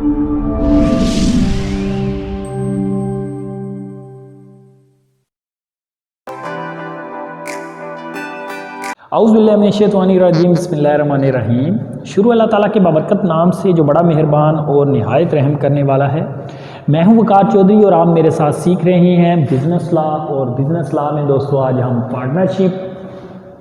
औज़ुबिल्लाहिमिनश्शैतानिर्रजीम बिस्मिल्लाहिर्रहमानिर्रहीम। शुरू अल्लाह ताला के बाबरकत नाम से जो बड़ा मेहरबान और निहायत रहम करने वाला है। मैं हूं वकार चौधरी और आप मेरे साथ सीख रहे हैं बिज़नेस लॉ। और बिज़नेस लॉ में दोस्तों आज हम partnership,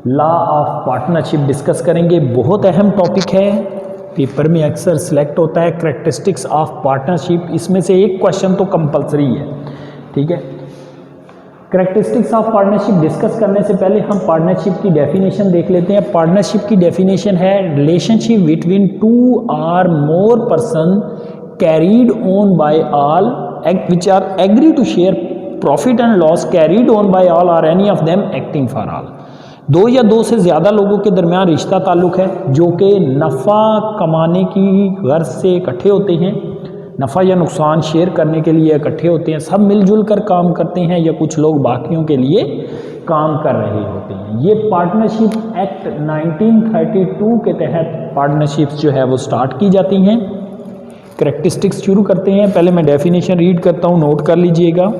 law of partnership discuss करेंगे। बहुत अहम टॉपिक है, पेपर में अक्सर सिलेक्ट होता है करैक्टरिस्टिक्स ऑफ पार्टनरशिप। इसमें से एक क्वेश्चन तो कंपलसरी है, ठीक है। करैक्टरिस्टिक्स ऑफ पार्टनरशिप डिस्कस करने से पहले हम पार्टनरशिप की डेफिनेशन देख लेते हैं। पार्टनरशिप की डेफिनेशन है relationship between two or more person carried on by all which are agree to share profit and loss carried on by all or any of them acting for all. दो या दो से ज़्यादा लोगों के दरमियान रिश्ता ताल्लुक है जो कि नफ़ा कमाने की गर्ज से इकट्ठे होते हैं, नफ़ा या नुकसान शेयर करने के लिए इकट्ठे होते हैं, सब मिलजुल कर काम करते हैं या कुछ लोग बाकियों के लिए काम कर रहे होते हैं। ये पार्टनरशिप एक्ट 1932 के तहत पार्टनरशिप्स जो है वो स्टार्ट की जाती हैं। करैक्टरिस्टिक्स शुरू करते हैं। पहले मैं डेफिनेशन रीड करता हूँ, नोट कर लीजिएगा।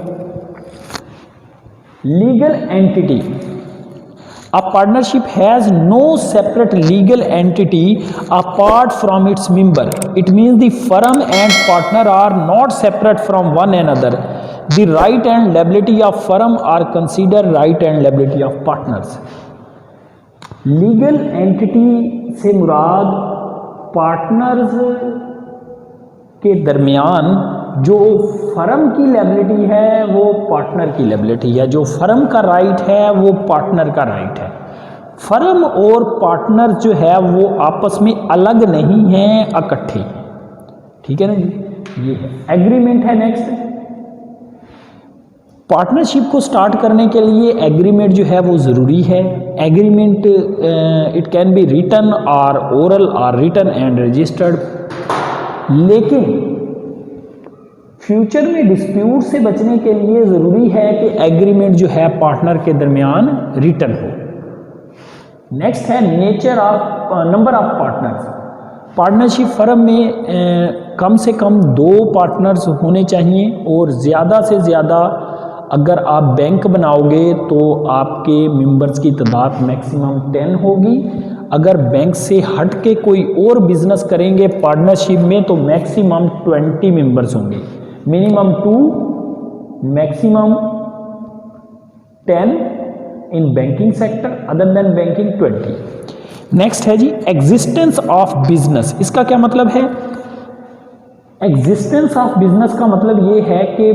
Legal entity, a partnership has no separate legal entity apart from its member. It means the firm and partner are not separate from one another. The right and liability of firm are considered right and liability of partners. Legal entity से मुराद partners के दरमियान जो firm की liability है वो partner की liability है, जो फर्म का राइट है वो पार्टनर का राइट है। फर्म और पार्टनर जो है वो आपस में अलग नहीं हैं, इकट्ठे हैं, ठीक है ना जी। ये है एग्रीमेंट है। नेक्स्ट, पार्टनरशिप को स्टार्ट करने के लिए एग्रीमेंट जो है वो ज़रूरी है। Agreement it can be written और ओरल और रिटन एंड रजिस्टर्ड, लेकिन फ्यूचर में डिस्प्यूट से बचने के लिए ज़रूरी है कि एग्रीमेंट जो है पार्टनर के दरमियान रिटन हो। नेक्स्ट है nature of number of partners. Partnership firm में कम से कम 2 पार्टनर्स होने चाहिए और ज़्यादा से ज़्यादा अगर आप बैंक बनाओगे तो आपके मेंबर्स की तादाद मैक्सिमम 10 होगी। अगर बैंक से हट के कोई और बिजनेस करेंगे पार्टनरशिप में तो मैक्सिमम 20 मेंबर्स होंगे। Minimum 2, maximum 10 in banking sector, other than banking 20। Next है जी एग्जिस्टेंस ऑफ बिजनेस। इसका क्या मतलब है? एग्जिस्टेंस ऑफ बिजनेस का मतलब ये है कि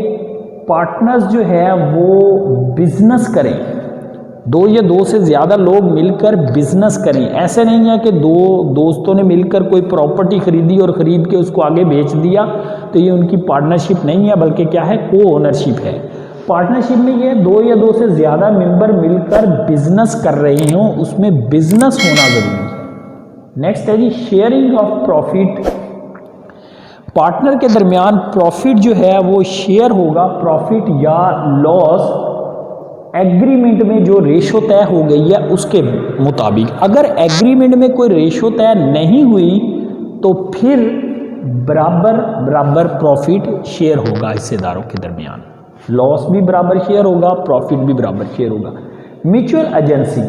पार्टनर्स जो है वो बिजनेस करें, 2 या 2 से ज़्यादा लोग मिलकर बिजनेस करें। ऐसे नहीं है कि 2 दोस्तों ने मिलकर कोई प्रॉपर्टी खरीदी और ख़रीद के उसको आगे बेच दिया तो ये उनकी पार्टनरशिप नहीं है, बल्कि क्या है, को ओनरशिप है। पार्टनरशिप में ये 2 या 2 से ज़्यादा मेंबर मिलकर बिजनेस कर रहे हों, उसमें बिजनेस होना ज़रूरी है। नेक्स्ट है जी शेयरिंग ऑफ प्रॉफिट। पार्टनर के दरमियान प्रॉफिट जो है वो शेयर होगा, प्रॉफिट या लॉस एग्रीमेंट में जो रेशो तय हो गई है उसके मुताबिक। अगर एग्रीमेंट में कोई रेशो तय नहीं हुई तो फिर बराबर बराबर प्रॉफिट शेयर होगा हिस्सेदारों के दरमियान, लॉस भी बराबर शेयर होगा, प्रॉफिट भी बराबर शेयर होगा। म्यूचुअल एजेंसी,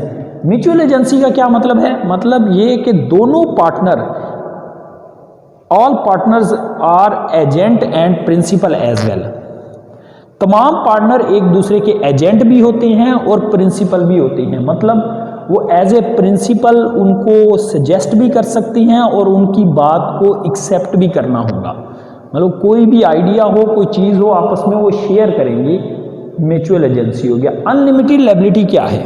म्यूचुअल एजेंसी का क्या मतलब है? मतलब ये कि दोनों partner, all partners are agent and principal as well. तमाम पार्टनर एक दूसरे के एजेंट भी होते हैं और प्रिंसिपल भी होते हैं। मतलब वो एज ए प्रिंसिपल उनको सजेस्ट भी कर सकती हैं और उनकी बात को एक्सेप्ट भी करना होगा। मतलब कोई भी आइडिया हो, कोई चीज़ हो, आपस में वो शेयर करेंगी, म्यूचुअल एजेंसी हो गया। अनलिमिटेड लायबिलिटी क्या है?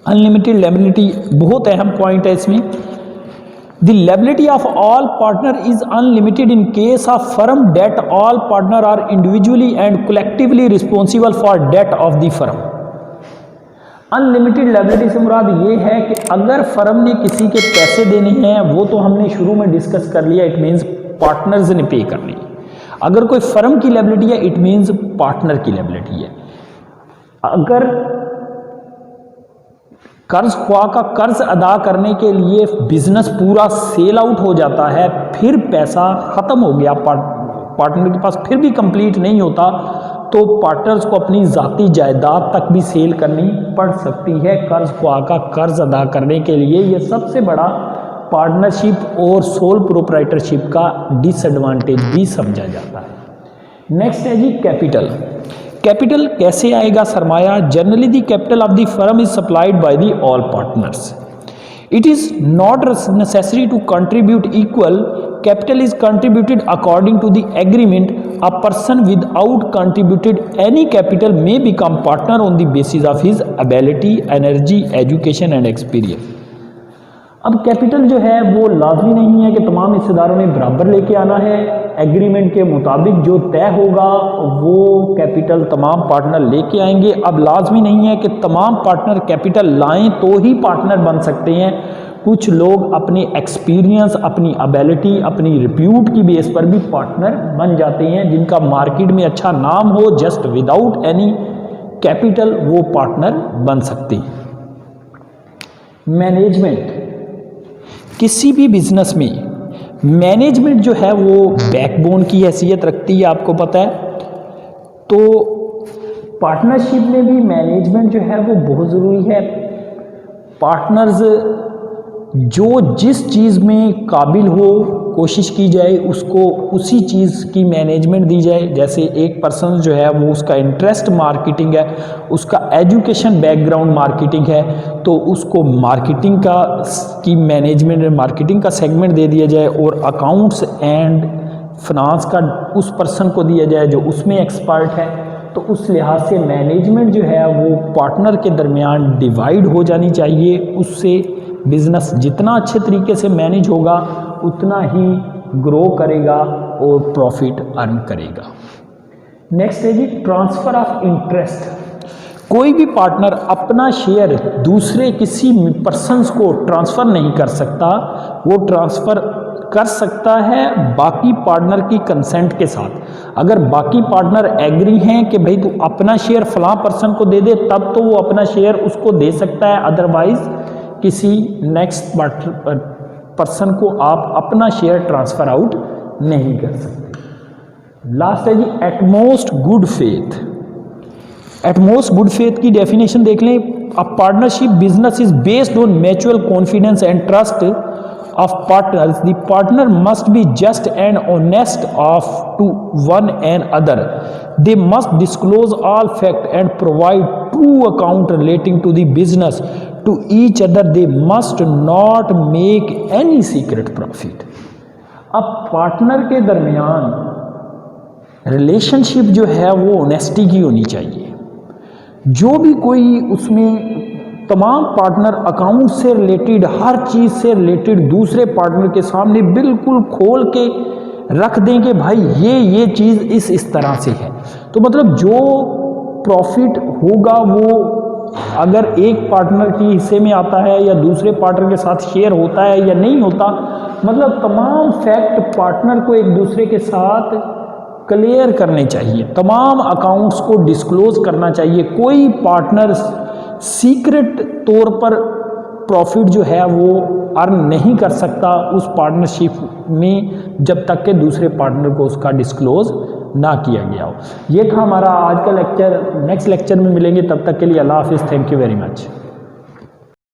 अनलिमिटेड लायबिलिटी बहुत अहम पॉइंट है इसमें। The liability of all partner is unlimited in case of firm debt. All partner are individually and collectively responsible for debt of the firm. Unlimited liability से मुराद ये है कि अगर फर्म ने किसी के पैसे देने हैं, वो तो हमने शुरू में डिस्कस कर लिया, इट मीन्स पार्टनर्स ने पे करनी है। अगर कोई फर्म की लायबिलिटी है, इट मीन्स पार्टनर की लायबिलिटी है। अगर कर्ज ख्वाह का कर्ज अदा करने के लिए बिजनेस पूरा सेल आउट हो जाता है, फिर पैसा ख़त्म हो गया, पार्टनर के पास फिर भी कंप्लीट नहीं होता, तो पार्टनर्स को अपनी ज़ाती जायदाद तक भी सेल करनी पड़ सकती है कर्ज ख्वाह का कर्ज अदा करने के लिए। ये सबसे बड़ा पार्टनरशिप और सोल प्रोप्राइटरशिप का डिसएडवांटेज भी समझा जाता है। नेक्स्ट है जी कैपिटल। कैपिटल कैसे आएगा सरमाया? Generally the capital of the firm is supplied by the all partners. It is not necessary to contribute equal, capital is contributed according to the agreement. A person without contributed any capital may become partner on the basis of his ability, energy, education and experience. अब capital जो है वो लाजमी नहीं है कि तमाम हिस्सेदारों ने बराबर लेके आना है। एग्रीमेंट के मुताबिक जो तय होगा वो कैपिटल तमाम पार्टनर लेके आएंगे। अब लाजमी नहीं है कि तमाम पार्टनर कैपिटल लाएं तो ही पार्टनर बन सकते हैं। कुछ लोग अपने एक्सपीरियंस, अपनी एबिलिटी, अपनी रिप्यूट की बेस पर भी पार्टनर बन जाते हैं। जिनका मार्केट में अच्छा नाम हो, जस्ट विदाउट एनी कैपिटल वो पार्टनर बन सकते हैं। मैनेजमेंट, किसी भी बिजनेस में मैनेजमेंट जो है वो बैकबोन की हैसियत रखती है, आपको पता है। तो पार्टनरशिप में भी मैनेजमेंट जो है वो बहुत ज़रूरी है। पार्टनर्स जो जिस चीज़ में काबिल हो कोशिश की जाए उसको उसी चीज़ की मैनेजमेंट दी जाए। जैसे एक पर्सन जो है वो उसका इंटरेस्ट मार्केटिंग है, उसका एजुकेशन बैकग्राउंड मार्केटिंग है, तो उसको मार्केटिंग का की मैनेजमेंट, मार्केटिंग का सेगमेंट दे दिया जाए और अकाउंट्स एंड फिनांस का उस पर्सन को दिया जाए जो उसमें एक्सपर्ट है। तो उस लिहाज से मैनेजमेंट जो है वो पार्टनर के दरमियान डिवाइड हो जानी चाहिए। उससे बिजनेस जितना अच्छे तरीके से मैनेज होगा उतना ही ग्रो करेगा और प्रॉफिट अर्न करेगा। नेक्स्ट है जी ट्रांसफ़र ऑफ इंटरेस्ट। कोई भी पार्टनर अपना शेयर दूसरे किसी पर्सन्स को ट्रांसफ़र नहीं कर सकता। वो ट्रांसफ़र कर सकता है बाकी पार्टनर की कंसेंट के साथ। अगर बाकी पार्टनर एग्री हैं कि भाई तू अपना शेयर फलां पर्सन को दे दे, तब तो वो अपना शेयर उसको दे सकता है, अदरवाइज किसी नेक्स्ट पर्सन को आप अपना शेयर ट्रांसफ़र आउट नहीं कर सकते। लास्ट है जी utmost good faith. Utmost good faith की डेफिनेशन देख लें। A partnership business is based on mutual confidence and trust of partners. The partner must be just and honest to one another. They must disclose all facts and provide true account relating to the business to each other. They must not make any secret profit. अब partner के दरमियान relationship जो है वो honesty की होनी चाहिए। जो भी कोई उसमें तमाम पार्टनर अकाउंट से रिलेटेड, हर चीज़ से रिलेटेड दूसरे पार्टनर के सामने बिल्कुल खोल के रख दें कि भाई ये चीज़ इस तरह से है। तो मतलब जो प्रॉफिट होगा वो अगर एक पार्टनर की हिस्से में आता है या दूसरे पार्टनर के साथ शेयर होता है या नहीं होता, मतलब तमाम फैक्ट पार्टनर को एक दूसरे के साथ क्लियर करने चाहिए। तमाम अकाउंट्स को डिस्क्लोज करना चाहिए। कोई पार्टनर सीक्रेट तौर पर प्रॉफिट जो है वो अर्न नहीं कर सकता उस पार्टनरशिप में जब तक कि दूसरे पार्टनर को उसका डिस्क्लोज ना किया गया हो। ये था हमारा आज का लेक्चर। नेक्स्ट लेक्चर में मिलेंगे, तब तक के लिए अल्लाह हाफिज़। Thank you very much.